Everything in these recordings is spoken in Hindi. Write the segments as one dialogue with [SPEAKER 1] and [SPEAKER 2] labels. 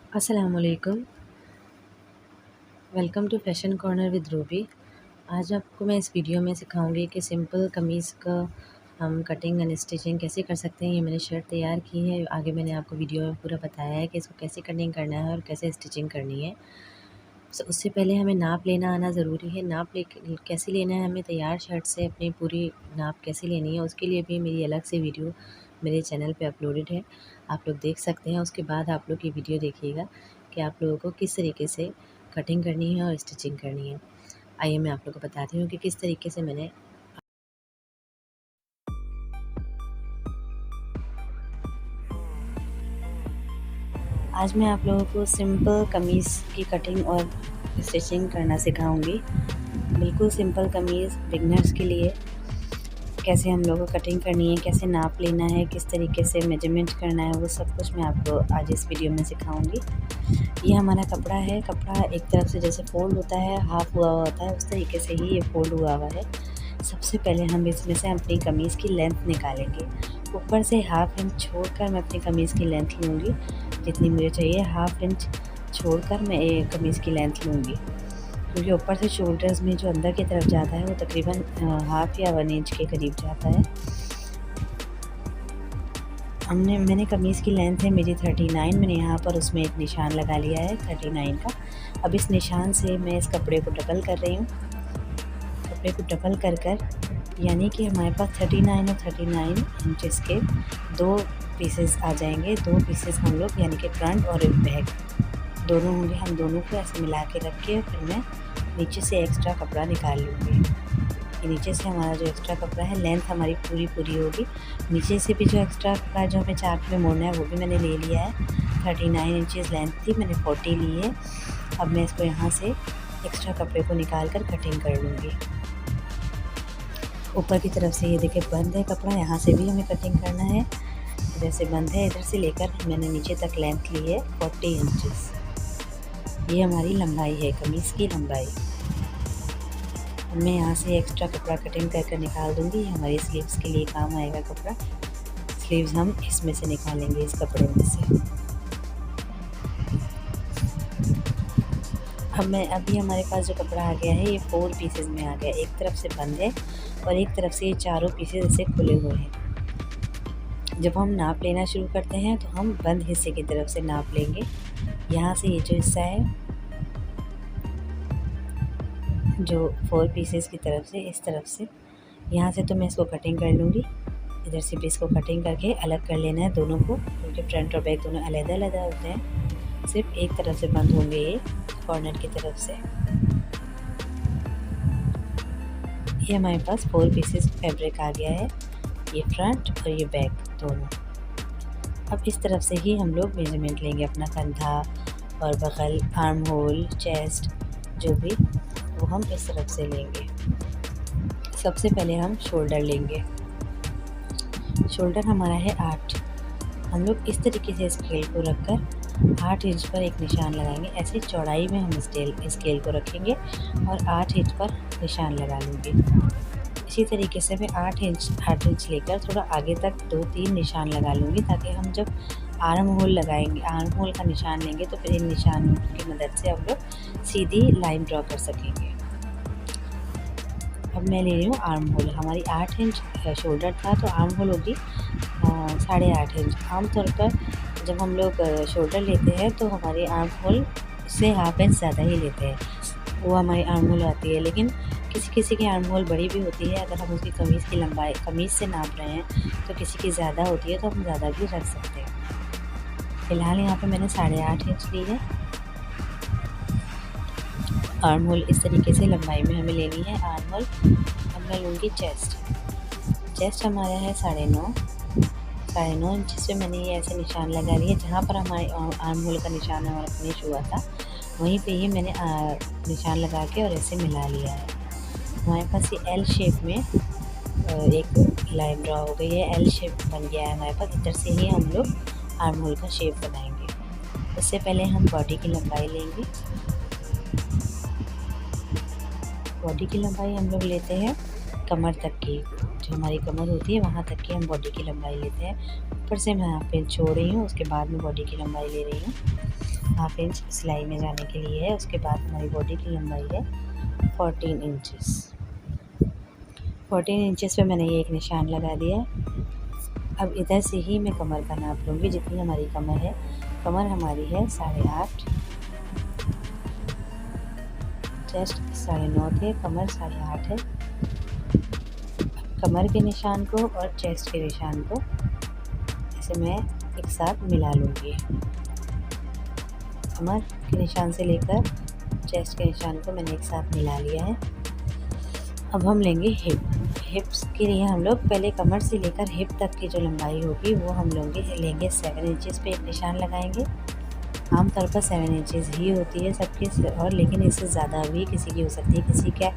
[SPEAKER 1] अस्सलामुअलैकुम। Welcome to fashion corner with Ruby. आज आपको मैं इस वीडियो में सिखाऊंगी कि सिंपल कमीज़ का हम कटिंग एंड स्टिचिंग कैसे कर सकते हैं। ये मैंने शर्ट तैयार की है। आगे मैंने आपको वीडियो में पूरा बताया है कि इसको कैसे कटिंग करना है और कैसे स्टिचिंग करनी है। उससे पहले हमें नाप लेना आना ज़रूरी है। नाप ले कैसे लेना है, हमें तैयार शर्ट से अपनी पूरी नाप कैसे लेनी है, उसके लिए भी मेरी अलग से वीडियो मेरे चैनल पे अपलोडेड है, आप लोग देख सकते हैं। उसके बाद आप लोग ये वीडियो देखिएगा कि आप लोगों को किस तरीके से कटिंग करनी है और स्टिचिंग करनी है। आइए मैं आप लोग को बताती हूँ कि किस तरीके से मैंने आज मैं आप लोगों को सिंपल कमीज़ की कटिंग और स्टिचिंग करना सिखाऊंगी। बिल्कुल सिंपल कमीज़ बिगनर्स के लिए कैसे हम लोगों को कटिंग करनी है, कैसे नाप लेना है, किस तरीके से मेजरमेंट करना है, वो सब कुछ मैं आपको आज इस वीडियो में सिखाऊंगी। ये हमारा कपड़ा है। कपड़ा एक तरफ से जैसे फोल्ड होता है, हाफ हुआ होता है, उस तरीके से ही ये फोल्ड हुआ हुआ है। सबसे पहले हम इसमें से अपनी कमीज़ की लेंथ निकालेंगे। ऊपर से हाफ इंच छोड़कर मैं अपनी कमीज़ की लेंथ लूँगी, जितनी मुझे चाहिए हाफ इंच छोड़कर मैं कमीज़ की लेंथ लूँगी, क्योंकि ऊपर से शोल्डर्स में जो अंदर की तरफ जाता है वो तकरीबन हाफ या 1 इंच के करीब जाता है। मैंने कमीज़ की लेंथ है मेरी 39, मैंने यहाँ पर उसमें एक निशान लगा लिया है 39 का। अब इस निशान से मैं इस कपड़े को डबल कर रही हूँ। कपड़े को डबल कर यानी कि हमारे पास 39 और 39 इंचेस के 2 पीसेस आ जाएंगे। 2 पीसेस हम लोग यानी कि फ्रंट और बैक दोनों होंगे। हम दोनों को ऐसे मिला के रख के फिर मैं नीचे से एक्स्ट्रा कपड़ा निकाल लूँगी। नीचे से हमारा जो एक्स्ट्रा कपड़ा है, लेंथ हमारी पूरी होगी। नीचे से भी जो एक्स्ट्रा कपड़ा जो हमें चार्ट में मोड़ना है वो भी मैंने ले लिया है। 39 इंचेस लेंथ थी, मैंने 40 ली है। अब मैं इसको यहाँ से एक्स्ट्रा कपड़े को निकाल कर कटिंग कर लूँगी। ऊपर की तरफ से ये देखिए बंद है कपड़ा, यहाँ से भी हमें कटिंग करना है। इधर से बंद है, इधर से लेकर मैंने नीचे तक लेंथ ली है 40 इंचेस। ये हमारी लंबाई है, कमीज़ की लंबाई। मैं यहाँ से एक्स्ट्रा कपड़ा कटिंग कर निकाल दूँगी। हमारी स्लीव्स के लिए काम आएगा कपड़ा। स्लीव्स हम इसमें से निकालेंगे, इस कपड़े में से। अभी हमारे पास जो कपड़ा आ गया है ये 4 पीसेस में आ गया। एक तरफ से बंद है और एक तरफ से ये चारों पीसेस ऐसे खुले हुए हैं। जब हम नाप लेना शुरू करते हैं तो हम बंद हिस्से की तरफ से नाप लेंगे। यहाँ से ये जो हिस्सा है जो 4 पीसेस की तरफ से, इस तरफ से यहाँ से तो मैं इसको कटिंग कर लूँगी। इधर से भी इसको कटिंग करके अलग कर लेना है दोनों को, क्योंकि फ्रंट और बैक दोनों अलग होते हैं। सिर्फ एक तरफ से बंद होंगे ये कॉर्नर की तरफ से। ये हमारे पास 4 पीसेस फैब्रिक आ गया है, ये फ्रंट और ये बैक दोनों। अब इस तरफ से ही हम लोग मेजरमेंट लेंगे अपना कंधा और बगल, आर्म होल, चेस्ट जो भी, वो हम इस तरफ से लेंगे। सबसे पहले हम शोल्डर लेंगे। शोल्डर हमारा है 8। हम लोग इस तरीके से स्केल को रखकर 8 इंच पर एक निशान लगाएंगे। ऐसे चौड़ाई में हम स्केल को रखेंगे और 8 इंच पर निशान लगा लेंगे। इसी तरीके से मैं 8 इंच लेकर थोड़ा आगे तक 2-3 निशान लगा लूँगी, ताकि हम जब आर्म होल लगाएंगे, आर्म होल का निशान लेंगे तो फिर इन निशानों की मदद से हम लोग सीधी लाइन ड्रॉ कर सकेंगे। अब मैं ले रही हूँ आर्म होल। हमारी 8 इंच शोल्डर था तो आर्म होल होगी 8.5 इंच। आमतौर पर जब हम लोग शोल्डर लेते हैं तो हमारी आर्म होल से हाफ इंच ज़्यादा ही लेते हैं, वो हमारी आर्म होल आती है। लेकिन किसी की आर्म होल बड़ी भी होती है। अगर हम उसकी कमीज़ की लंबाई कमीज़ से नाप रहे हैं तो किसी की ज़्यादा होती है तो हम ज़्यादा भी रख सकते हैं। फ़िलहाल यहाँ पे मैंने 8.5 इंच ली है। आर्म होल इस तरीके से लंबाई में हमें लेनी है आर्म होल। अब मैं लूँगी चेस्ट हमारा है 9.5 इंच पे मैंने ये ऐसे निशान लगा लिए। जहाँ पर हमारे आर्म होल का निशान हमारा फिनिश हुआ था वहीं पे ही मैंने निशान लगा के और ऐसे मिला लिया है। हमारे पास ये एल शेप में एक लाइन ड्रॉ हो गई है, एल शेप बन गया है हमारे पास। इधर से ही हम लोग आर्म होल का शेप बनाएंगे। उससे पहले हम बॉडी की लंबाई लेंगे। बॉडी की लंबाई हम लोग लेते हैं कमर तक की, जो हमारी कमर होती है वहाँ तक की हम बॉडी की लंबाई लेते हैं। ऊपर से मैं हाफ इंच छोड़ रही हूँ, उसके बाद में बॉडी की लंबाई ले रही हूँ। हाफ इंच सिलाई में जाने के लिए है। उसके बाद हमारी बॉडी की लंबाई है 14 इंचेस। 14 इंचेस पे मैंने ये एक निशान लगा दिया है। अब इधर से ही मैं कमर का नाप लूँगी, जितनी हमारी कमर है। कमर हमारी है 8.5, चेस्ट 9.5 थे, कमर 8.5 है। कमर के निशान को और चेस्ट के निशान को इसे मैं एक साथ मिला लूँगी। कमर के निशान से लेकर चेस्ट के निशान को मैंने एक साथ मिला लिया है। अब हम लेंगे हिप्स के लिए हम लोग पहले कमर से लेकर हिप तक की जो लंबाई होगी वो हम लेंगे 7 इंचेस पे एक निशान लगाएंगे। आमतौर पर 7 इंचेस ही होती है सबकी, और लेकिन इससे ज़्यादा भी किसी की हो सकती है। किसी का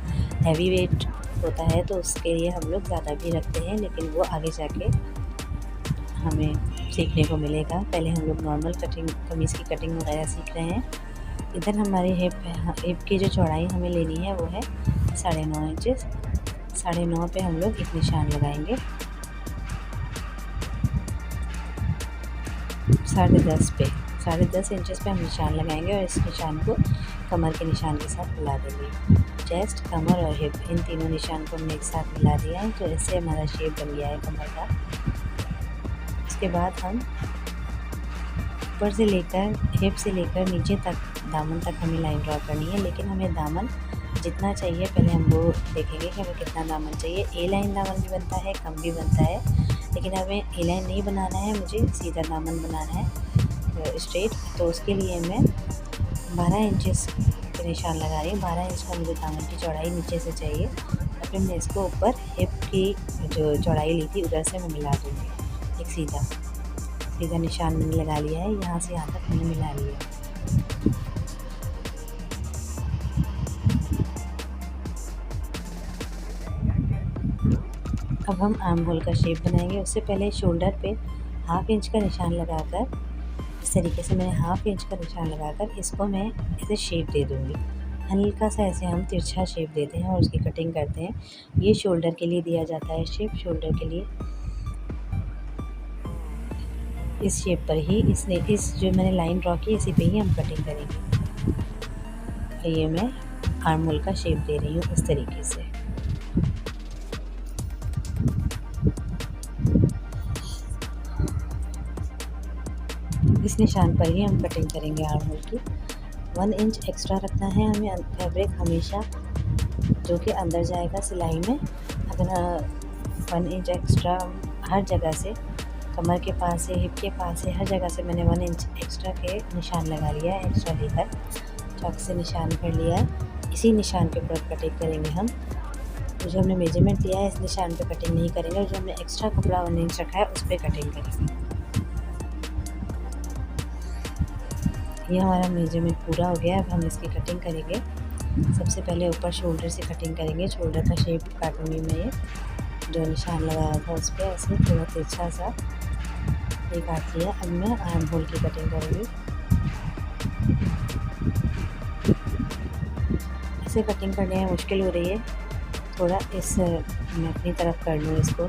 [SPEAKER 1] हैवी वेट होता है तो उसके लिए हम लोग ज़्यादा भी रखते हैं, लेकिन वो आगे जाके हमें सीखने को मिलेगा। पहले हम लोग नॉर्मल कटिंग, कमीज़ की कटिंग वगैरह सीख रहे हैं। इधर हमारी हिप की जो चौड़ाई हमें लेनी है वो है 9.5 इंचेस। 9.5 पे हम लोग एक निशान लगाएंगे। 10.5 इंचेस पे हम निशान लगाएंगे और इस निशान को कमर के निशान के साथ मिला देंगे। चेस्ट, कमर और हिप, इन तीनों निशान को हमने एक साथ मिला दिया है, तो इससे हमारा शेप बन गया है कमर का। उसके बाद हम ऊपर से लेकर, हिप से लेकर नीचे तक, दामन तक हमें लाइन ड्रॉ करनी है। लेकिन हमें दामन जितना चाहिए पहले हम वो देखेंगे कि हमें कितना दामन चाहिए। ए लाइन दामन भी बनता है, कम भी बनता है, लेकिन हमें ए लाइन नहीं बनाना है, मुझे सीधा दामन बनाना है, स्ट्रेट। तो उसके लिए मैं 12 इंचेस के निशान लगा रही हूँ। 12 इंच का मुझे दामन की चौड़ाई नीचे से चाहिए, और फिर मैं इसको ऊपर हिप की जो चौड़ाई ली थी उधर से मैं मिला दूँगी। एक सीधा निशान मैंने लगा लिया है, यहाँ से यहाँ तक मैंने मिला लिया। अब हम आर्म होल का शेप बनाएंगे। उससे पहले शोल्डर पे हाफ इंच का निशान लगाकर, इस तरीके से मैंने हाफ इंच का निशान लगाकर इसको मैं ऐसे शेप दे दूँगी। हल्का सा ऐसे हम तिरछा शेप देते हैं और उसकी कटिंग करते हैं। ये शोल्डर के लिए दिया जाता है शेप। शोल्डर के लिए इस शेप पर ही, इस जो मैंने लाइन ड्रॉ की इसी पे ही हम कटिंग करेंगे। ये मैं आर्म होल का शेप दे रही हूँ इस तरीके से। इस निशान पर ही हम कटिंग करेंगे आर्म होल की। 1 इंच एक्स्ट्रा रखना है हमें फैब्रिक हमेशा, जो कि अंदर जाएगा सिलाई में। अगर 1 इंच एक्स्ट्रा हर जगह से, कमर के पास से, हिप के पास से, हर जगह से मैंने 1 इंच एक्स्ट्रा के निशान लगा लिया है। एक्स्ट्रा लेकर चॉक से निशान कर लिया है। इसी निशान के ऊपर कटिंग करेंगे हम। तो जो हमने मेजरमेंट लिया है इस निशान पे कटिंग नहीं करेंगे, जो हमने एक्स्ट्रा कपड़ा 1 इंच रखा है उस पर कटिंग करेंगे। ये हमारा मेजरमेंट पूरा हो गया। अब हम इसकी कटिंग करेंगे। सबसे पहले ऊपर शोल्डर से कटिंग करेंगे। शोल्डर का शेप काटूंगी मैं, ये जो निशान लगाया था उस पर ऐसे थोड़ा तिरछा सा ये काट लिया। अब मैं आर्म होल की कटिंग करूँगी। ऐसे कटिंग करने में मुश्किल हो रही है थोड़ा, इस मैं अपनी तरफ कर लूँ इसको,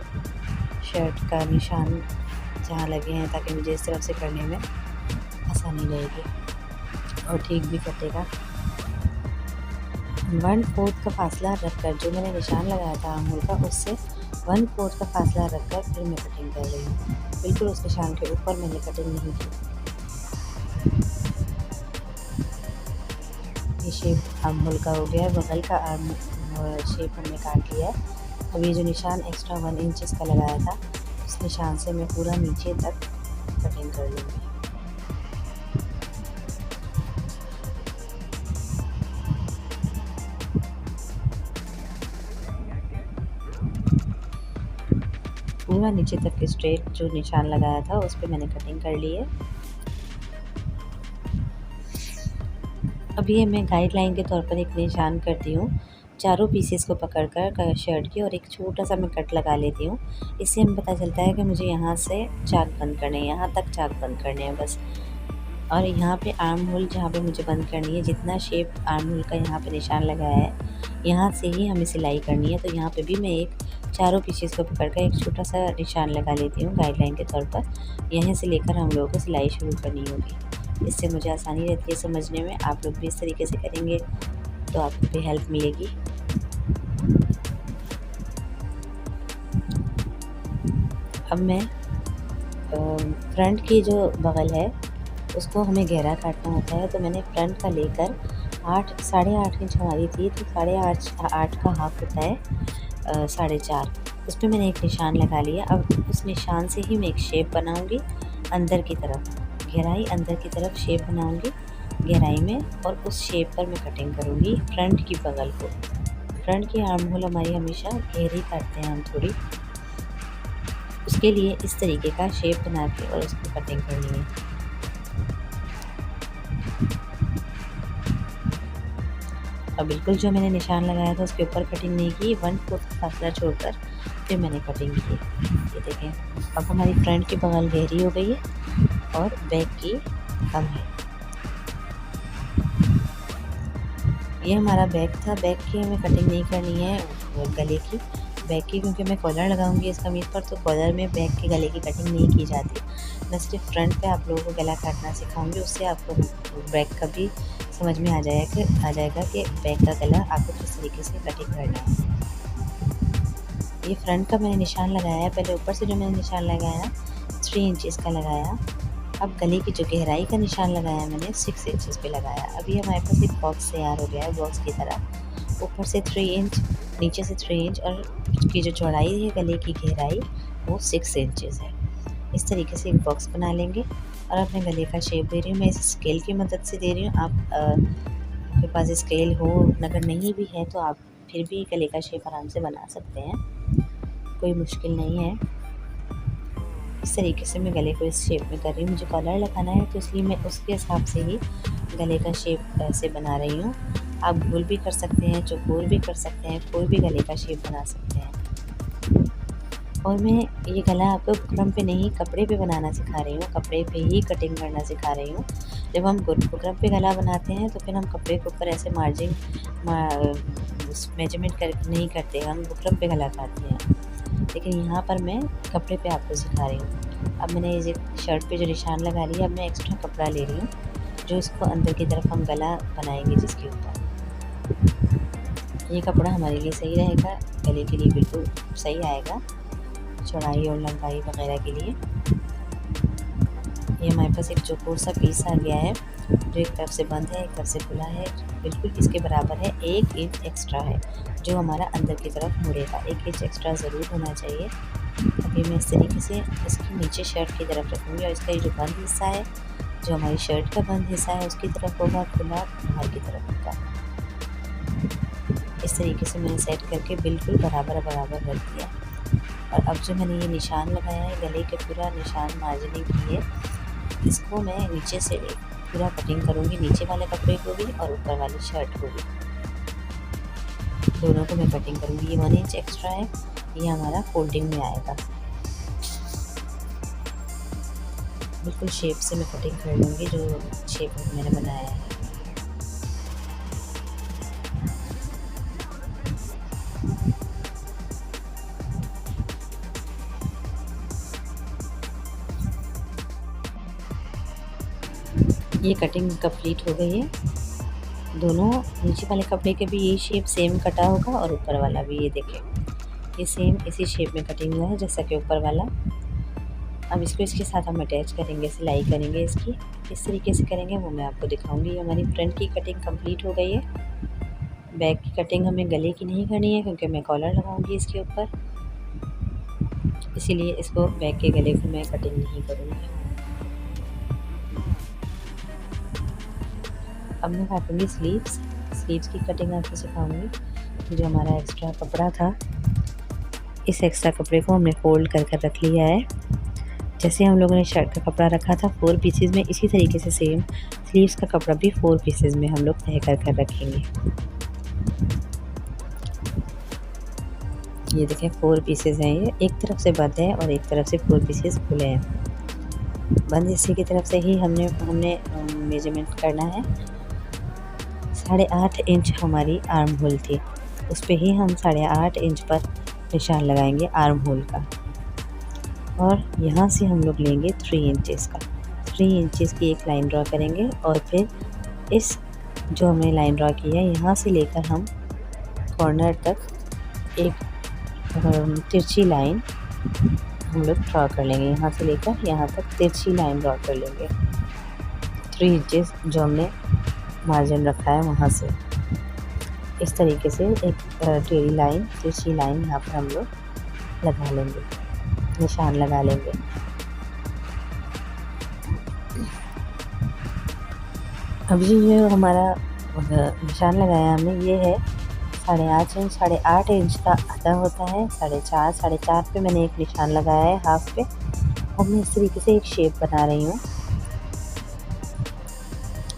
[SPEAKER 1] शर्ट का निशान जहाँ लगे हैं, ताकि मुझे इस तरफ से करने में आसानी रहेगी और ठीक भी कटेगा। 1/4 का फासला रखकर, जो मैंने निशान लगाया था आर्म होल का, उससे 1/4 का फासला रखकर फिर मैं कटिंग कर रही हूँ। बिल्कुल उस निशान के ऊपर मैंने कटिंग नहीं की। ये शेप आर्म होल का हो गया है। बगल का आर्म शेप हमने काट लिया है। अब ये जो निशान एक्स्ट्रा 1 इंच का लगाया था, उस निशान से मैं पूरा नीचे तक कटिंग कर लूँगी। पूरा नीचे तक स्ट्रेट जो निशान लगाया था उस पर मैंने कटिंग कर ली है। अब ये मैं गाइडलाइन के तौर पर एक निशान करती हूँ। चारों पीसेस को पकड़कर शर्ट की, और एक छोटा सा मैं कट लगा लेती हूँ। इससे हमें पता चलता है कि मुझे यहाँ से चाक बंद करने हैं, यहाँ तक चाक बंद करने हैं बस। और यहाँ पे आर्म होल जहाँ पे मुझे बंद करनी है, जितना शेप आर्म होल का यहाँ पे निशान लगाया है, यहाँ से ही हमें सिलाई करनी है। तो यहाँ पे भी मैं एक चारों पीसेस को पकड़कर एक छोटा सा निशान लगा लेती हूँ गाइडलाइन के तौर पर। यहीं से लेकर हम लोगों को सिलाई शुरू करनी होगी। इससे मुझे आसानी रहती है समझने में। आप लोग भी इस तरीके से करेंगे तो आपको भी हेल्प मिलेगी। अब मैं फ्रंट की जो बगल है उसको हमें गहरा काटना होता है, तो मैंने फ्रंट का लेकर 8 साढ़े 8 इंच हमारी थी, तो साढ़े 8 का हाफ होता है 4.5। उस पर मैंने एक निशान लगा लिया। अब उस निशान से ही मैं एक शेप बनाऊंगी अंदर की तरफ, गहराई अंदर की तरफ शेप बनाऊंगी गहराई में, और उस शेप पर मैं कटिंग करूंगी फ्रंट की बगल को। फ्रंट की आर्म होल हमारी हमेशा गहरी काटते हैं हम थोड़ी, उसके लिए इस तरीके का शेप बना के और उसको कटिंग करनी है। और बिल्कुल जो मैंने निशान लगाया था उसके ऊपर कटिंग नहीं की, 1/4 फासला छोड़कर फिर मैंने कटिंग की। ये देखें, अब हमारी फ्रंट की बगल गहरी हो गई है और बैक की कम है। ये हमारा बैक था, बैक की हमें कटिंग नहीं करनी है गले की, बैक की, क्योंकि मैं कॉलर लगाऊंगी इस कमीज़ पर, तो कॉलर में बैक के गले की कटिंग नहीं की जाती। मैं सिर्फ फ्रंट पे आप लोगों को गला काटना सिखाऊंगी, उससे आपको बैक का भी समझ में आ जाएगा कि बैक का गला आपको किस तरीके से कटिंग करना है। ये फ्रंट का मैंने निशान लगाया है, पहले ऊपर से जो मैंने निशान लगाया 3 इंचज़ का लगाया। अब गले की जो गहराई का निशान लगाया मैंने 6 इंचज़ पे लगाया। अभी हमारे पास एक बॉक्स तैयार हो गया है, बॉक्स की तरह। ऊपर से 3 इंच, नीचे से 3 इंच, और उसकी जो चौड़ाई है गले की गहराई वो 6 इंचज़ है। इस तरीके से एक बॉक्स बना लेंगे और अपने गले का शेप दे रही हूँ मैं इस स्केल की मदद से दे रही हूँ। आपके पास स्केल हो, अगर नहीं भी है तो आप फिर भी गले का शेप आराम से बना सकते हैं, कोई मुश्किल नहीं है। इस तरीके से मैं गले को इस शेप में कर रही हूँ। मुझे कॉलर लगाना है तो इसलिए मैं उसके हिसाब से ही गले का शेप ऐसे बना रही हूँ। आप गोल भी कर सकते हैं, चौकोर भी कर सकते हैं, कोई भी गले का शेप बना सकते हैं। और मैं ये गला आपको बुकरम पे नहीं, कपड़े पे बनाना सिखा रही हूँ, कपड़े पे ही कटिंग करना सिखा रही हूँ। जब हम बुकरम पे गला बनाते हैं तो फिर हम कपड़े के ऊपर ऐसे मार्जिन मेजरमेंट नहीं करते, हम बुकरम पे गला काटते हैं। लेकिन यहाँ पर मैं कपड़े पे आपको सिखा रही हूँ। अब मैंने ये शर्ट पे जो निशान लगा लिया, अब मैं एक्स्ट्रा कपड़ा ले रही हूँ जो इसको अंदर की तरफ हम गला बनाएंगे जिसके ऊपर। ये कपड़ा हमारे लिए सही रहेगा, गले के लिए बिल्कुल सही आएगा, चौड़ाई और लंबाई वगैरह के लिए। ये हमारे पास एक चौकोर सा पीस आ गया है जो एक तरफ से बंद है, एक तरफ से खुला है, बिल्कुल इसके बराबर है। 1 इंच एक्स्ट्रा है जो हमारा अंदर की तरफ मुड़ेगा, 1 इंच एक्स्ट्रा ज़रूर होना चाहिए। अभी मैं इस तरीके से इसके नीचे शर्ट की तरफ रखूँगी और इसका ये जो बंद हिस्सा है, जो हमारी शर्ट का बंद हिस्सा है उसकी तरफ होगा, खुला बाहर की तरफ होगा। इस तरीके से मैंने सेट करके बिल्कुल बराबर रख दिया। और अब जो मैंने ये निशान लगाया है गले के, पूरा निशान मार्जिनिंग की है, इसको मैं नीचे से पूरा कटिंग करूँगी, नीचे वाले कपड़े को भी और ऊपर वाली शर्ट को भी, दोनों को मैं कटिंग करूँगी। ये 1 इंच एक्स्ट्रा है, ये हमारा फोल्डिंग में आएगा। बिल्कुल शेप से मैं कटिंग कर लूँगी जो शेप मैंने बनाया है। ये कटिंग कंप्लीट हो गई है। दोनों नीचे वाले कपड़े के भी ये शेप सेम कटा होगा और ऊपर वाला भी, ये देखें ये सेम इसी शेप में कटिंग हुआ है जैसा कि ऊपर वाला। अब इसको इसके साथ हम अटैच करेंगे, सिलाई करेंगे इसकी, किस तरीके से करेंगे वो मैं आपको दिखाऊंगी। हमारी फ्रंट की कटिंग कंप्लीट हो गई है। बैक की कटिंग हमें गले की नहीं करनी है क्योंकि मैं कॉलर लगाऊंगी इसके ऊपर, इसीलिए इसको बैक के गले को मैं कटिंग नहीं करूँगी। अब मैं काटूँगी स्लीव्स की कटिंग आपको सिखाऊंगी। जो हमारा एक्स्ट्रा कपड़ा था, इस एक्स्ट्रा कपड़े को हमने फोल्ड कर रख लिया है। जैसे हम लोगों ने शर्ट का कपड़ा रखा था 4 पीसेस में, इसी तरीके से सेम स्लीव्स का कपड़ा भी 4 पीसेस में हम लोग तय कर रखेंगे। ये देखें 4 पीसेस हैं, ये एक तरफ से बंद है और एक तरफ से 4 पीसेस खुले हैं। बंद हिस्से की तरफ से ही हमने मेजरमेंट करना है। 8.5 इंच हमारी आर्म होल थी, उस पर ही हम 8.5 इंच पर निशान लगाएंगे आर्म होल का, और यहाँ से हम लोग लेंगे 3 इंचेस का। 3 इंचेस की एक लाइन ड्रॉ करेंगे और फिर इस जो हमने लाइन ड्रॉ की है यहाँ से लेकर हम कॉर्नर तक एक तिरछी लाइन हम लोग ड्रॉ कर लेंगे। यहाँ से लेकर यहाँ तक तिरछी लाइन ड्रॉ कर लेंगे 3 इंचेस जो हमने मार्जिन रखा है वहाँ से। इस तरीके से एक टेढ़ी लाइन, तिरछी लाइन यहाँ पर हम लोग लगा लेंगे, निशान लगा लेंगे। अब ये हमारा निशान लगाया हमने, ये है 8.5 इंच। 8.5 इंच का आधा होता है 4.5। 4.5 पे मैंने एक निशान लगाया है हाफ पे। अब मैं इस तरीके से एक शेप बना रही हूँ।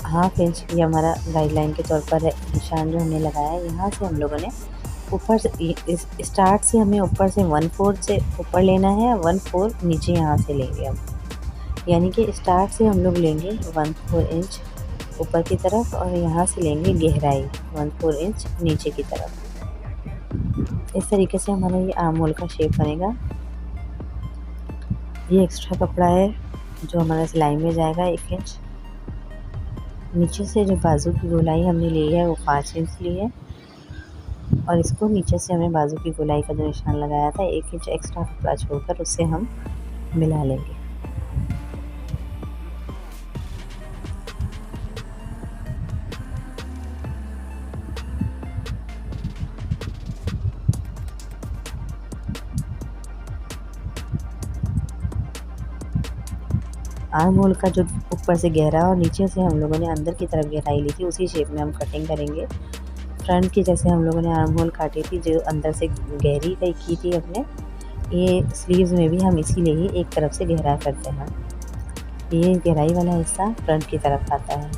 [SPEAKER 1] हाफ इंच ये हमारा गाइडलाइन के तौर पर निशान जो हमने लगाया है। यहाँ से हम लोगों ने ऊपर से स्टार्ट से हमें ऊपर से 1/4 से ऊपर लेना है, 1/4 नीचे यहाँ से लेंगे हम। यानी कि स्टार्ट से हम लोग लेंगे 1/4 इंच ऊपर की तरफ और यहाँ से लेंगे गहराई 1/4 इंच नीचे की तरफ। इस तरीके से हमारा ये आर्म होल का शेप बनेगा। ये एक्स्ट्रा कपड़ा है जो हमारा सिलाई में जाएगा 1 इंच। नीचे से जो बाजू की गोलाई हमने ली है वो 5 इंच ली है और इसको नीचे से हमें बाजू की गोलाई का जो निशान लगाया था 1 इंच एक्स्ट्रा कपड़ा छोड़कर उससे हम मिला लेंगे। आर्म होल का जो ऊपर से गहरा और नीचे से हम लोगों ने अंदर की तरफ गहराई ली थी उसी शेप में हम कटिंग करेंगे। फ्रंट की जैसे हम लोगों ने आर्म होल काटी थी जो अंदर से गहरी की थी अपने, ये स्लीव्स में भी हम इसीलिए ही एक तरफ से गहरा करते हैं। ये गहराई वाला हिस्सा फ्रंट की तरफ आता है।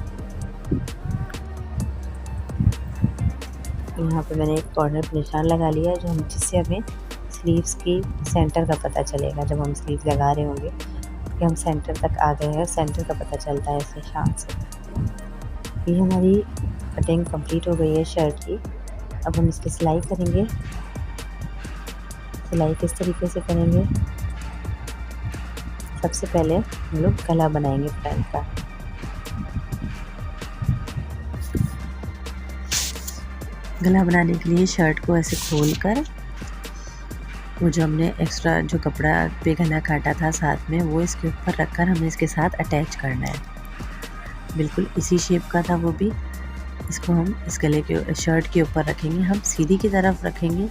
[SPEAKER 1] यहाँ पे मैंने एक कॉर्नर पर निशान लगा लिया जो हम जिससे हमें स्लीव्स की सेंटर का पता चलेगा। जब हम स्लीव लगा रहे होंगे कि हम सेंटर तक आ गए हैं, सेंटर का पता चलता है इस निशान से। ये हमारी कटिंग कंप्लीट हो गई है शर्ट की। अब हम इसकी सिलाई करेंगे। सिलाई किस तरीके से करेंगे, सबसे पहले हम लोग गला बनाएंगे फ्रंट का। गला बनाने के लिए शर्ट को ऐसे खोलकर वो जो हमने एक्स्ट्रा जो कपड़ा पे गला काटा था साथ में वो इसके ऊपर रखकर हमें इसके साथ अटैच करना है। बिल्कुल इसी शेप का था वो भी। इसको हम इस गले के शर्ट के ऊपर रखेंगे। हम सीधी की तरफ रखेंगे,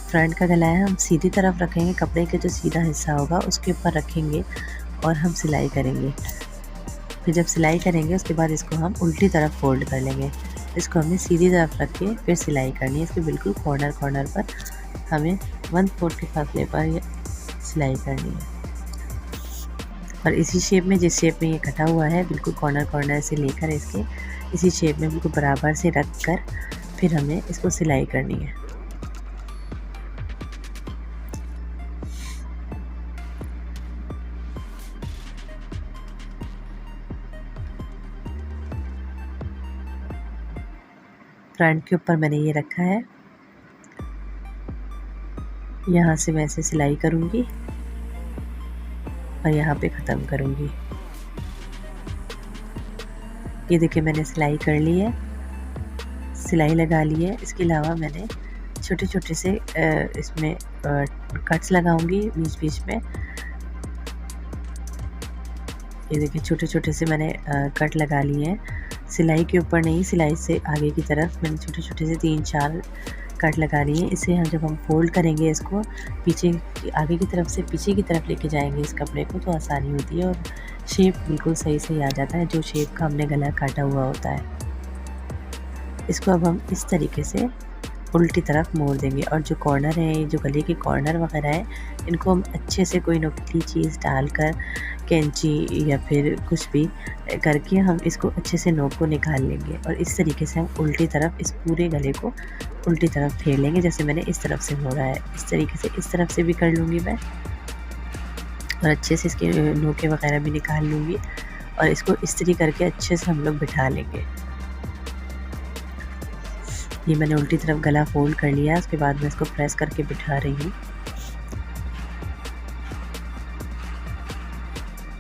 [SPEAKER 1] फ्रंट का गला है, हम सीधी तरफ रखेंगे। कपड़े के जो सीधा हिस्सा होगा उसके ऊपर रखेंगे और हम सिलाई करेंगे। फिर जब सिलाई करेंगे उसके बाद इसको हम उल्टी तरफ फोल्ड कर लेंगे। इसको हमें सीधी तरफ रख के फिर सिलाई करनी है। इसके बिल्कुल कॉर्नर पर हमें 1/4 के फासले पर ये सिलाई करनी है। और इसी शेप में, जिस शेप में ये कटा हुआ है, बिल्कुल कॉर्नर से लेकर इसके इसी शेप में बिल्कुल बराबर से रख कर फिर हमें इसको सिलाई करनी है। फ्रंट के ऊपर मैंने ये रखा है। यहाँ से मैं ऐसे सिलाई करूँगी और यहाँ पे ख़त्म करूँगी। ये देखिए मैंने सिलाई कर ली है, सिलाई लगा ली है। इसके अलावा मैंने छोटे छोटे से इसमें कट्स लगाऊंगी बीच में। ये देखिए छोटे छोटे से मैंने कट लगा लिए हैं। सिलाई के ऊपर नहीं, सिलाई से आगे की तरफ मैंने छोटे छोटे से 3-4 कट लगा लिए हैं। इसे जब हम फोल्ड करेंगे इसको पीछे आगे की तरफ से पीछे की तरफ लेके जाएंगे इस कपड़े को, तो आसानी होती है और शेप बिल्कुल सही आ जाता है जो शेप का हमने गला काटा हुआ होता है। इसको अब हम इस तरीके से उल्टी तरफ मोड़ देंगे और जो कॉर्नर है, जो गले के कॉर्नर वगैरह है, इनको हम अच्छे से कोई नुकीली चीज़ डालकर कैंची या फिर कुछ भी करके हम इसको अच्छे से नोक को निकाल लेंगे और इस तरीके से हम उल्टी तरफ इस पूरे गले को उल्टी तरफ फेर लेंगे। जैसे मैंने इस तरफ से मोड़ा है, इस तरीके से इस तरफ से भी कर लूँगी मैं और अच्छे से इसके नोके वगैरह भी निकाल लूँगी और इसको इस तरीके करके अच्छे से हम लोग बिठा लेंगे। ये मैंने उल्टी तरफ गला फोल्ड कर लिया, उसके बाद मैं इसको प्रेस करके बिठा रही हूँ।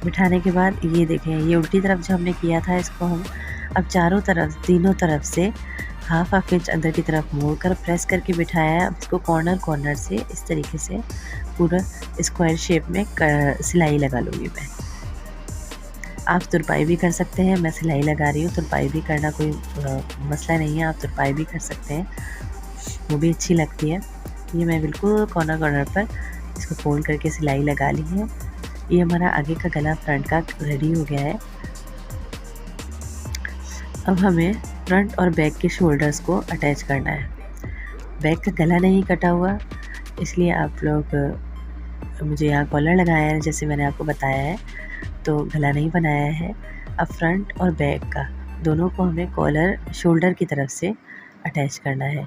[SPEAKER 1] बिठाने के बाद ये देखें, ये उल्टी तरफ जो हमने किया था इसको हम अब चारों तरफ, तीनों तरफ से हाफ इंच अंदर की तरफ मोड़ कर प्रेस करके बिठाया है। अब इसको कॉर्नर से इस तरीके से पूरा स्क्वायर शेप में सिलाई लगा लूँगी मैं। आप तुरपाई भी कर सकते हैं, मैं सिलाई लगा रही हूँ, तुरपाई भी करना कोई मसला नहीं है, आप तुरपाई भी कर सकते हैं, वो भी अच्छी लगती है। ये मैं बिल्कुल कॉर्नर पर इसको फोल्ड करके सिलाई लगा ली है। ये हमारा आगे का गला फ्रंट का रेडी हो गया है। अब हमें फ्रंट और बैक के शोल्डर्स को अटैच करना है। बैक का गला नहीं कटा हुआ, इसलिए आप लोग मुझे यहाँ कॉलर लगाया है जैसे मैंने आपको बताया है, तो गला नहीं बनाया है। अब फ्रंट और बैक का दोनों को हमें कॉलर शोल्डर की तरफ से अटैच करना है।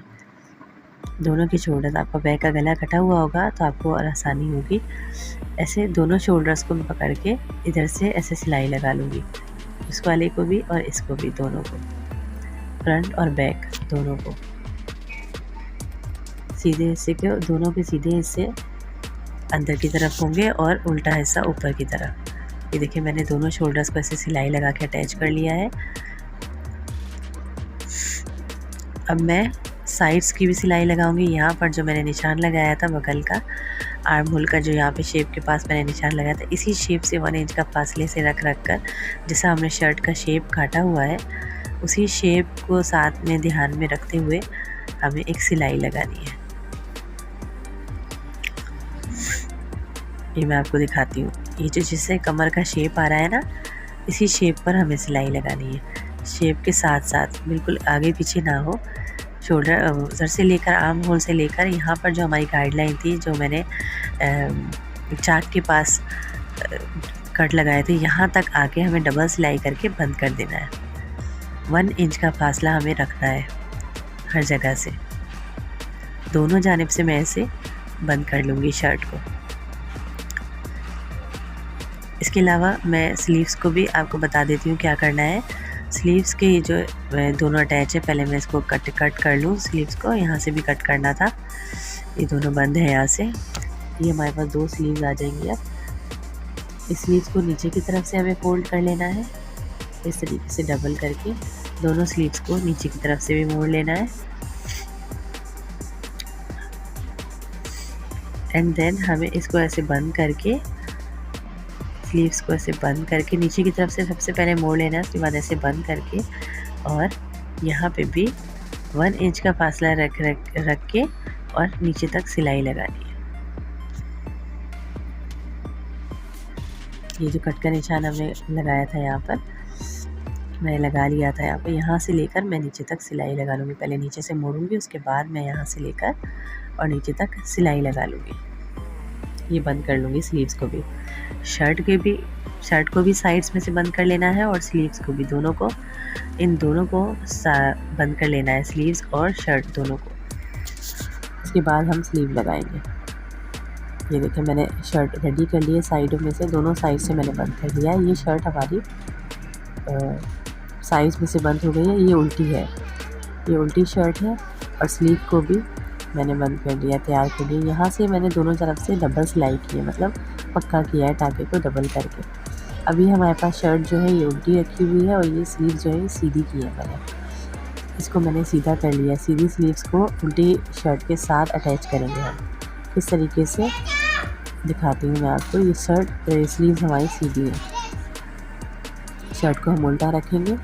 [SPEAKER 1] दोनों की शोल्डर, आपका बैक का गला कटा हुआ होगा तो आपको और आसानी होगी। ऐसे दोनों शोल्डर्स को मैं पकड़ के इधर से ऐसे सिलाई लगा लूँगी, इस वाले को भी और इसको भी, दोनों को, फ्रंट और बैक दोनों को। सीधे हिस्से के दोनों के सीधे हिस्से अंदर की तरफ होंगे और उल्टा हिस्सा ऊपर की तरफ। ये देखिए मैंने दोनों शोल्डर्स को ऐसे सिलाई लगा के अटैच कर लिया है। अब मैं साइड्स की भी सिलाई लगाऊंगी। यहाँ पर जो मैंने निशान लगाया था बगल का, आर्म होल का, जो यहाँ पे शेप के पास मैंने निशान लगाया था, इसी शेप से 1 इंच का फासले से रख कर, जैसा हमने शर्ट का शेप काटा हुआ है, उसी शेप को साथ में ध्यान में रखते हुए हमें एक सिलाई लगानी है। ये मैं आपको दिखाती हूँ। ये जो जिससे कमर का शेप आ रहा है ना, इसी शेप पर हमें सिलाई लगानी है। शेप के साथ साथ बिल्कुल आगे पीछे ना हो। शोल्डर उधर से लेकर, आर्म होल से लेकर, यहाँ पर जो हमारी गाइडलाइन थी, जो मैंने चाक के पास कट लगाए थे, यहाँ तक आके हमें डबल सिलाई करके बंद कर देना है। 1 इंच का फासला हमें रखना है हर जगह से। दोनों जानिब से मैं ऐसे बंद कर लूँगी शर्ट को। इसके अलावा मैं स्लीव्स को भी आपको बता देती हूँ क्या करना है। स्लीव्स के जो दोनों अटैच है, पहले मैं इसको कट कर लूँ। स्लीव्स को यहाँ से भी कट करना था, ये दोनों बंद है यहाँ से। ये हमारे पास 2 स्लीव्स आ जाएंगी। अब इस स्लीव्स को नीचे की तरफ से हमें फोल्ड कर लेना है, इस तरीके से डबल करके दोनों स्लीव्स को नीचे की तरफ से भी मोड़ लेना है। एंड देन हमें इसको ऐसे बंद करके, स्लीव्स को ऐसे बंद करके नीचे की तरफ से सबसे पहले मोड़ लेना है, उसके बाद ऐसे बंद करके, और यहाँ पे भी 1 इंच का फासला रख के और नीचे तक सिलाई लगानी है। ये जो कट का निशान हमने लगाया था यहाँ पर, मैं लगा लिया था यहाँ पर। यहाँ से लेकर मैं नीचे तक सिलाई लगा लूँगी। पहले नीचे से मोड़ूंगी, उसके बाद मैं यहाँ से लेकर और नीचे तक सिलाई लगा लूँगी। ये बंद कर लूँगी स्लीव्स को भी। शर्ट को भी साइड्स में से बंद कर लेना है और स्लीव्स को भी, दोनों को, इन दोनों को बंद कर लेना है, स्लीव्स और शर्ट दोनों को। इसके बाद हम स्लीव लगाएंगे। ये देखिए मैंने शर्ट रेडी कर ली है, साइडों में से, दोनों साइड से मैंने बंद कर लिया है। ये शर्ट हमारी साइड में से बंद हो गई है। ये उल्टी है, ये उल्टी शर्ट है, और स्लीव को भी मैंने बंद कर दिया, तैयार कर लिया। यहाँ से मैंने दोनों तरफ से डबल सिलाई की है, मतलब पक्का किया है टाँके को डबल करके। अभी हमारे पास शर्ट जो है ये उल्टी रखी हुई है, और ये स्लीव जो है सीधी की है मैंने। इसको मैंने सीधा कर लिया। सीधी स्लीव्स को उल्टी शर्ट के साथ अटैच करेंगे हम। इस तरीके से दिखाती हूँ मैं आपको। ये शर्ट स्लीव्स हमारी सीधी है। शर्ट को हम उल्टा रखेंगे,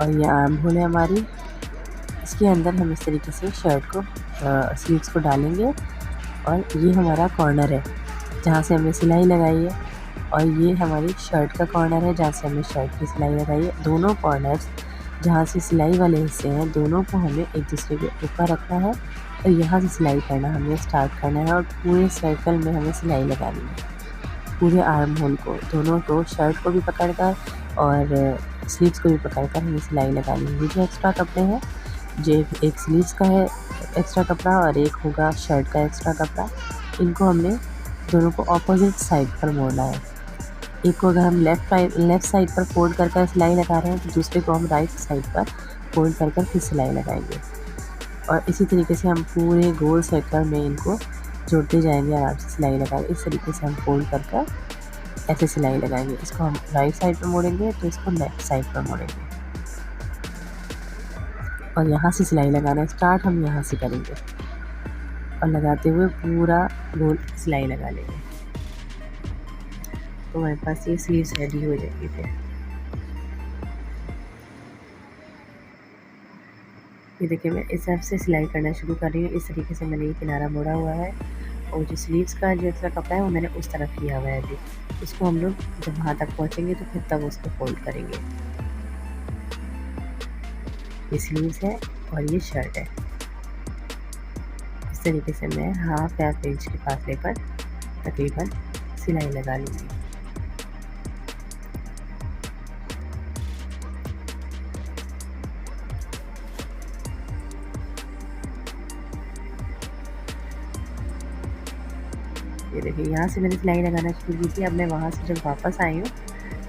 [SPEAKER 1] और ये आर्म होल है हमारी। इसके अंदर हम इस तरीके से शर्ट को स्लीव्स को डालेंगे, और ये हमारा कॉर्नर है जहाँ से हमने सिलाई लगाई है, और ये हमारी शर्ट का कॉर्नर है जहाँ से हमने शर्ट की सिलाई लगाई है। दोनों कॉर्नर्स जहाँ से सिलाई वाले हिस्से हैं, दोनों को हमें एक दूसरे के ऊपर रखना है, और यहाँ से सिलाई करना हमें स्टार्ट करना है, और पूरे सर्कल में हमें सिलाई लगानी है। पूरे आर्म होल को, दोनों को, शर्ट को भी पकड़कर और स्लीव्स को भी पकड़कर हमें सिलाई लगानी है। ये जो एक्स्ट्रा कपड़े हैं, जो एक स्लीव्स का है एक्स्ट्रा कपड़ा और एक होगा शर्ट का एक्स्ट्रा कपड़ा, इनको हमने दोनों को ऑपोजिट साइड पर मोड़ना है। एक को अगर हम लेफ़्ट साइड पर फोल्ड कर सिलाई लगा रहे हैं, तो दूसरे को हम राइट साइड पर फोल्ड कर फिर सिलाई लगाएंगे, और इसी तरीके से हम पूरे गोल सर्कल में इनको जोड़ते जाएंगे, आराम से सिलाई लगा। इस तरीके से हम फोल्ड कर ऐसे सिलाई लगाएंगे। इसको हम राइट साइड पर मोड़ेंगे तो इसको लेफ्ट साइड पर मोड़ेंगे और यहाँ से सिलाई लगाना स्टार्ट हम यहाँ से करेंगे और लगाते हुए पूरा गोल सिलाई लगा लेंगे। तो हमारे पास ये स्लीव्स रेडी हो जाएगी। फिर ये देखिए मैं इस तरफ से सिलाई करना शुरू कर रही हूँ। इस तरीके से मैंने ये किनारा मोड़ा हुआ है और जो स्लीव्स का जो एक्स्ट्रा कपड़ा है वो मैंने उस तरफ लिया हुआ है। अभी इसको हम लोग जब वहाँ तक पहुँचेंगे तो फिर तब उसको फोल्ड करेंगे। ये स्लीव्स है और ये शर्ट है। इस तरीके से मैं हाफ या इंच के फासले पर तकरीबन सिलाई लगा लूँगी। ये देखिए यहाँ से मैंने सिलाई लगाना शुरू की थी। अब मैं वहाँ से जब वापस आई हूँ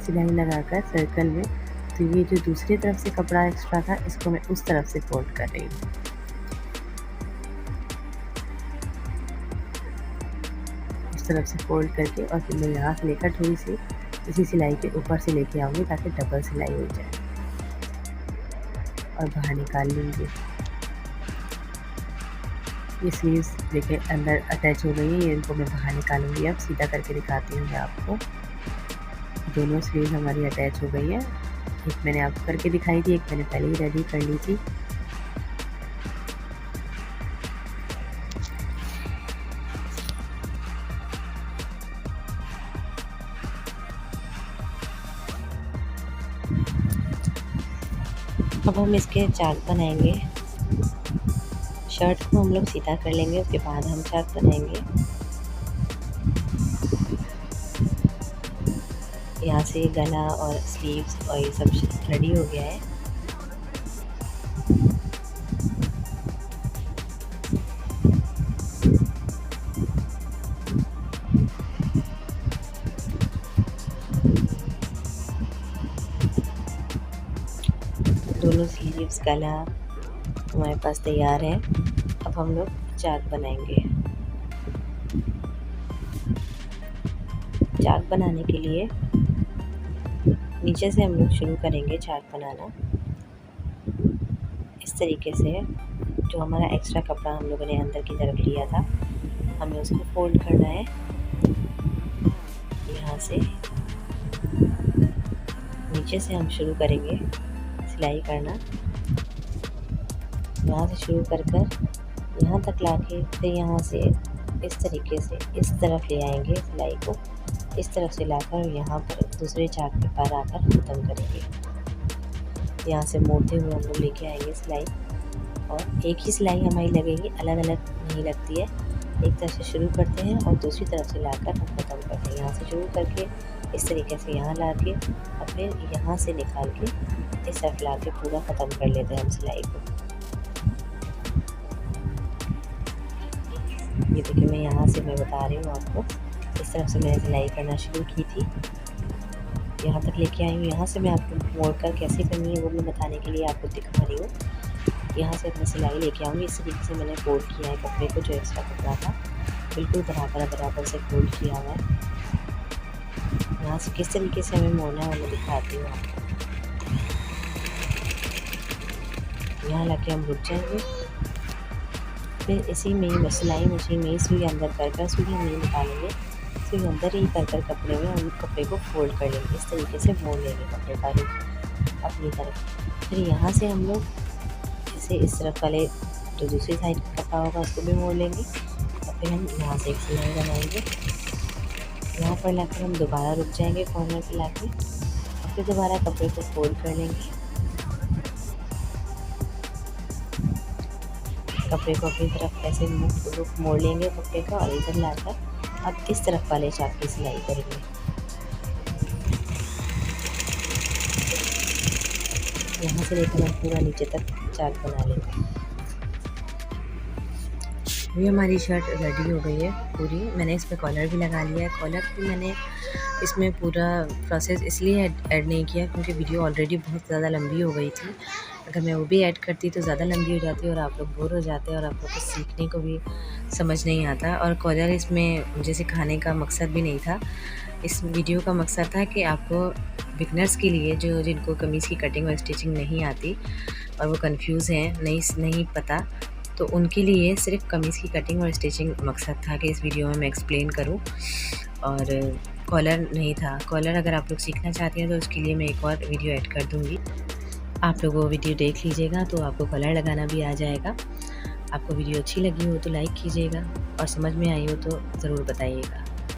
[SPEAKER 1] सिलाई लगाकर सर्कल में, तो ये जो दूसरी तरफ से कपड़ा एक्स्ट्रा था इसको मैं उस तरफ से फोल्ड कर रही हूँ। उस तरफ से फोल्ड करके और फिर मैं यहाँ से लेकर थोड़ी सी इसी सिलाई के ऊपर से लेके आऊँगी ताकि डबल सिलाई हो जाए और बाहर निकाल लूँगी। ये स्लीव्स देखिए अंदर अटैच हो गई है, ये इनको मैं बाहर निकालूंगी। अब सीधा करके दिखाती हूँ मैं आपको। दोनों स्लीव्स हमारी अटैच हो गई है। एक मैंने आपको करके दिखाई थी, एक मैंने पहले ही रेडी कर ली थी। अब हम इसके चार्ट बनाएंगे। शर्ट को हम लोग सीधा कर लेंगे, उसके बाद हम चार्ट बनाएंगे। यहाँ से गला और स्लीव्स और ये सब रेडी हो गया है। दोनों स्लीव्स गला हमारे पास तैयार है। अब हम लोग चार्ट बनाएंगे। चार्ट बनाने के लिए नीचे से हम लोग शुरू करेंगे चार्ट बनाना। इस तरीके से जो हमारा एक्स्ट्रा कपड़ा हम लोगों ने अंदर की तरफ लिया था हमें उसको फोल्ड करना है। यहाँ से नीचे से हम शुरू करेंगे सिलाई करना। यहाँ से शुरू कर यहाँ तक लाके फिर यहाँ से इस तरीके से इस तरफ ले आएंगे सिलाई को। इस तरफ से लाकर यहाँ पर दूसरे चार्ट के पार आकर ख़त्म करेंगे। यहाँ से मोड़ते हुए हम लोग लेके आएंगे सिलाई और एक ही सिलाई हमारी लगेगी, अलग अलग नहीं लगती है। एक तरफ से शुरू करते हैं और दूसरी तरफ से लाकर हम ख़त्म करते हैं। यहाँ से शुरू करके इस तरीके से यहाँ ला के और फिर यहाँ से निकाल के इस तरफ ला के पूरा ख़त्म कर लेते हैं हम सिलाई को। ये देखिए मैं यहाँ से मैं बता रही हूँ आपको, इस तरफ से मैंने सिलाई करना शुरू की थी, यहाँ तक लेके आई हूँ। यहाँ से मैं आपको मोड़ कर कैसे करनी है वो मैं बताने के लिए आपको दिखा रही हूँ। यहाँ से अपनी सिलाई लेके आऊँगी। इस तरीके से मैंने फोल्ड किया है कपड़े को, जो एक्स्ट्रा कपड़ा था बिल्कुल बराबर से फोल्ड किया हुआ है। यहाँ से किस तरीके से हमें मोड़ना है वो मैं दिखाती हूँ आपको। यहाँ लाके हम रुक जाएंगे, फिर इसी में ही सिलाई मशीन में ही सुई अंदर कर सुई हम नहीं निकालेंगे, सुई अंदर ही कर कपड़े में हम कपड़े को फोल्ड कर लेंगे। इस तरीके से मोड़ लेंगे कपड़े का रुख अपनी तरफ। फिर यहाँ से हम लोग इसे इस तरफ वाले जो दूसरी साइड का कपड़ा होगा उसको भी मोड़ लेंगे और फिर हम यहाँ से एक सिलाई बनाएंगे। यहाँ पर लाकर हम दोबारा रुक जाएंगे कॉर्नर पे लाके और फिर दोबारा कपड़े को फोल्ड कर लेंगे। कपड़े को अपनी तरफ ऐसे रुख मोड़ लेंगे कपड़े का और इधर लाकर अब इस तरफ वाले चार्ट की सिलाई करेंगे। यहाँ से लेकर हम पूरा नीचे तक चार्ट बना लेंगे। अभी हमारी शर्ट रेडी हो गई है पूरी। मैंने इस पर कॉलर भी लगा लिया है। कॉलर भी मैंने इसमें पूरा प्रोसेस इसलिए ऐड नहीं किया क्योंकि वीडियो ऑलरेडी बहुत ज़्यादा लंबी हो गई थी। अगर मैं वो भी ऐड करती तो ज़्यादा लंबी हो जाती और आप लोग बोर हो जाते और आप लोग को सीखने को भी समझ नहीं आता। और कॉलर इसमें मुझे सिखाने का मकसद भी नहीं था। इस वीडियो का मकसद था कि आपको बिगनर्स के लिए जो जिनको कमीज़ की कटिंग और स्टिचिंग नहीं आती और वो कंफ्यूज हैं, नहीं पता, तो उनके लिए सिर्फ कमीज़ की कटिंग और स्टिचिंग मकसद था कि इस वीडियो में मैं एक्सप्लेन करूं। और कॉलर नहीं था। कॉलर अगर आप लोग सीखना चाहते हैं तो उसके लिए मैं एक और वीडियो ऐड कर दूंगी। आप लोग वो वीडियो देख लीजिएगा तो आपको कॉलर लगाना भी आ जाएगा। आपको वीडियो अच्छी लगी हो तो लाइक कीजिएगा और समझ में आई हो तो ज़रूर बताइएगा।